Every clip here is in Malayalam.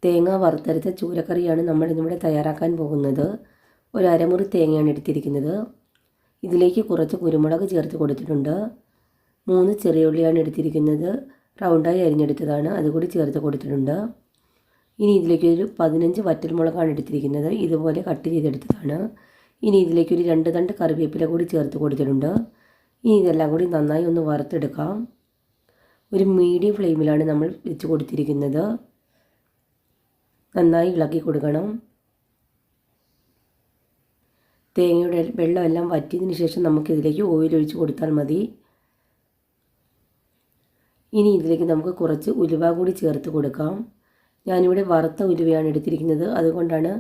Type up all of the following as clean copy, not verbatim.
തേങ്ങ വറുത്തരച്ച ചൂരക്കറിയാണ് നമ്മൾ ഇന്നിവിടെ തയ്യാറാക്കാൻ പോകുന്നത്. ഒരു അരമുറി തേങ്ങയാണ് എടുത്തിരിക്കുന്നത്. ഇതിലേക്ക് കുറച്ച് കുരുമുളക് ചേർത്ത് കൊടുത്തിട്ടുണ്ട്. 3 ചെറിയ ഉള്ളിയാണ് എടുത്തിരിക്കുന്നത്. റൗണ്ടായി അരിഞ്ഞെടുത്തതാണ്, അതുകൂടി ചേർത്ത് കൊടുത്തിട്ടുണ്ട്. ഇനി ഇതിലേക്ക് ഒരു 15 വറ്റൽമുളകാണ് എടുത്തിരിക്കുന്നത്. ഇതുപോലെ കട്ട് ചെയ്തെടുത്തതാണ്. ഇനി ഇതിലേക്ക് ഒരു 2 തണ്ട് കറിവേപ്പില കൂടി ചേർത്ത് കൊടുത്തിട്ടുണ്ട്. ഇനി ഇതെല്ലാം കൂടി നന്നായി ഒന്ന് വറുത്തെടുക്കാം. ഒരു മീഡിയം ഫ്ലെയിമിലാണ് നമ്മൾ വെച്ച് കൊടുത്തിരിക്കുന്നത്. നന്നായി ഇളക്കി കൊടുക്കണം. തേങ്ങയുടെ വെള്ളമെല്ലാം വറ്റിയതിന് ശേഷം നമുക്കിതിലേക്ക് ഓയിൽ ഒഴിച്ച് കൊടുത്താൽ മതി. ഇനി ഇതിലേക്ക് നമുക്ക് കുറച്ച് ഉലുവ കൂടി ചേർത്ത് കൊടുക്കാം. ഞാനിവിടെ വറുത്ത ഉലുവയാണ് എടുത്തിരിക്കുന്നത്, അതുകൊണ്ടാണ്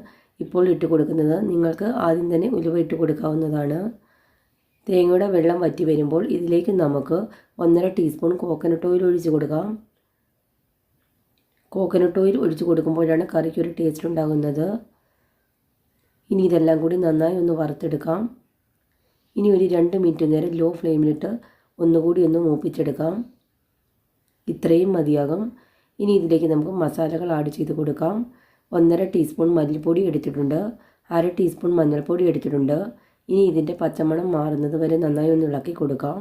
ഇപ്പോൾ ഇട്ട് കൊടുക്കുന്നത്. നിങ്ങൾക്ക് ആദ്യം തന്നെ ഉലുവ ഇട്ട് കൊടുക്കാവുന്നതാണ്. തേങ്ങയുടെ വെള്ളം വറ്റി വരുമ്പോൾ ഇതിലേക്ക് നമുക്ക് 1.5 ടീസ്പൂൺ കോക്കനട്ട് ഓയിൽ ഒഴിച്ച് കൊടുക്കാം. കോക്കനട്ട് ഓയിൽ ഒഴിച്ച് കൊടുക്കുമ്പോഴാണ് കറിക്കൊരു ടേസ്റ്റ് ഉണ്ടാകുന്നത്. ഇനി ഇതെല്ലാം കൂടി നന്നായി ഒന്ന് വറുത്തെടുക്കാം. ഇനി ഒരു 2 മിനിറ്റ് നേരം ലോ ഫ്ലെയിമിലിട്ട് ഒന്നുകൂടി ഒന്ന് മൂപ്പിച്ചെടുക്കാം. ഇത്രയും മതിയാകും. ഇനി ഇതിലേക്ക് നമുക്ക് മസാലകൾ ആഡ് ചെയ്ത് കൊടുക്കാം. 1.5 ടീസ്പൂൺ മല്ലിപ്പൊടി എടുത്തിട്ടുണ്ട്. 1/2 ടീസ്പൂൺ മഞ്ഞൾപ്പൊടി എടുത്തിട്ടുണ്ട്. ഇനി ഇതിൻ്റെ പച്ചമണം മാറുന്നത് വരെ നന്നായി ഒന്ന് ഇളക്കി കൊടുക്കാം.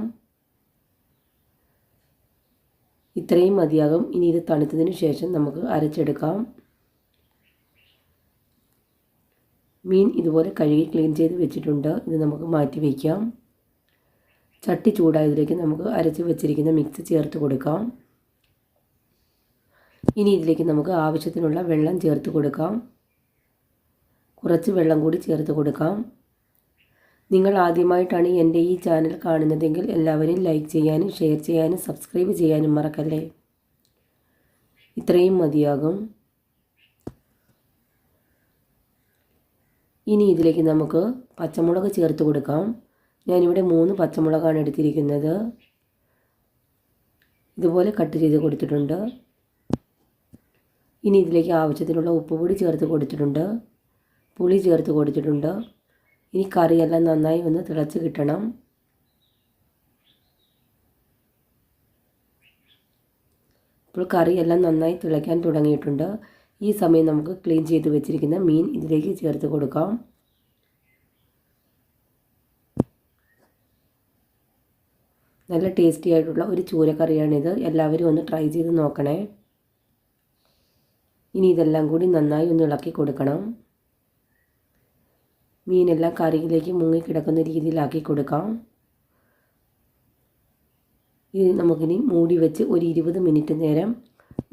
ഇത്രയും മതിയാകും. ഇനി ഇത് തണുത്തതിന് ശേഷം നമുക്ക് അരച്ചെടുക്കാം. മീൻ ഇതുപോലെ കഴുകി ക്ലീൻ ചെയ്ത് വെച്ചിട്ടുണ്ട്. ഇത് നമുക്ക് മാറ്റി വയ്ക്കാം. ചട്ടി ചൂടായതിലേക്ക് നമുക്ക് അരച്ച് വെച്ചിരിക്കുന്ന മിക്സ് ചേർത്ത് കൊടുക്കാം. ഇനി ഇതിലേക്ക് നമുക്ക് ആവശ്യത്തിനുള്ള വെള്ളം ചേർത്ത് കൊടുക്കാം. കുറച്ച് വെള്ളം കൂടി ചേർത്ത് കൊടുക്കാം. നിങ്ങൾ ആദ്യമായിട്ടാണ് എൻ്റെ ഈ ചാനൽ കാണുന്നതെങ്കിൽ എല്ലാവരും ലൈക്ക് ചെയ്യാനും ഷെയർ ചെയ്യാനും സബ്സ്ക്രൈബ് ചെയ്യാനും മറക്കല്ലേ. ഇത്രയും മതിയാകും. ഇനി ഇതിലേക്ക് നമുക്ക് പച്ചമുളക് ചേർത്ത് കൊടുക്കാം. ഞാനിവിടെ 3 പച്ചമുളകാണ് എടുത്തിരിക്കുന്നത്. ഇതുപോലെ കട്ട് ചെയ്ത് കൊടുത്തിട്ടുണ്ട്. ഇനി ഇതിലേക്ക് ആവശ്യത്തിനുള്ള ഉപ്പ് കൂടി ചേർത്ത് കൊടുത്തിട്ടുണ്ട്. പുളി ചേർത്ത് കൊടുത്തിട്ടുണ്ട്. ഇനി കറിയെല്ലാം നന്നായി ഒന്ന് തിളച്ച് കിട്ടണം. ഇപ്പോൾ കറിയെല്ലാം നന്നായി തിളയ്ക്കാൻ തുടങ്ങിയിട്ടുണ്ട്. ഈ സമയം നമുക്ക് ക്ലീൻ ചെയ്ത് വെച്ചിരിക്കുന്ന മീൻ ഇതിലേക്ക് ചേർത്ത് കൊടുക്കാം. നല്ല ടേസ്റ്റി ആയിട്ടുള്ള ഒരു ചൂരക്കറിയാണിത്. എല്ലാവരും ഒന്ന് ട്രൈ ചെയ്ത് നോക്കണേ. ഇനി ഇതെല്ലാം കൂടി നന്നായി ഒന്ന് ഇളക്കി കൊടുക്കണം. മീനെല്ലാം കറിയിലേക്ക് മുങ്ങിക്കിടക്കുന്ന രീതിയിലാക്കി കൊടുക്കാം. ഇത് നമുക്കിനി മൂടി വെച്ച് ഒരു 20 മിനിറ്റ് നേരം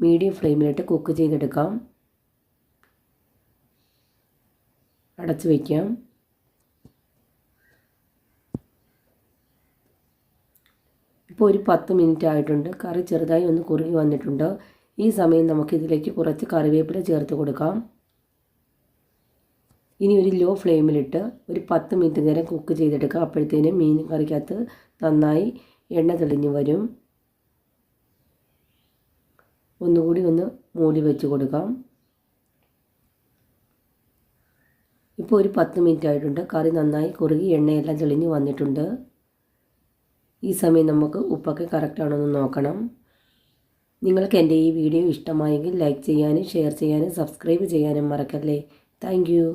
മീഡിയം ഫ്ലെയിമിലിട്ട് കുക്ക് ചെയ്തെടുക്കാം. അടച്ചു വയ്ക്കാം. ഇപ്പോൾ ഒരു 10 മിനിറ്റ് ആയിട്ടുണ്ട്. കറി ചെറുതായി ഒന്ന് കുറുകി വന്നിട്ടുണ്ട്. ഈ സമയം നമുക്കിതിലേക്ക് കുറച്ച് കറിവേപ്പില ചേർത്ത് കൊടുക്കാം. ഇനി ഒരു ലോ ഫ്ലെയിമിലിട്ട് ഒരു 10 മിനിറ്റ് നേരം കുക്ക് ചെയ്തെടുക്കുക. അപ്പോഴത്തേനും മീൻ കറിക്കകത്ത് നന്നായി എണ്ണ തെളിഞ്ഞ് വരും. ഒന്നുകൂടി ഒന്ന് മൂടി വെച്ച് കൊടുക്കാം. ഇപ്പോൾ ഒരു 10 മിനിറ്റ് ആയിട്ടുണ്ട്. കറി നന്നായി കുറുകി എണ്ണയെല്ലാം തെളിഞ്ഞ് വന്നിട്ടുണ്ട്. ഈ സമയം നമുക്ക് ഉപ്പൊക്കെ കറക്റ്റാണോ എന്ന് നോക്കണം. നിങ്ങൾക്ക് എൻ്റെ ഈ വീഡിയോ ഇഷ്ടമായെങ്കിൽ ലൈക്ക് ചെയ്യാനും ഷെയർ ചെയ്യാനും സബ്സ്ക്രൈബ് ചെയ്യാനും മറക്കല്ലേ. Thank you.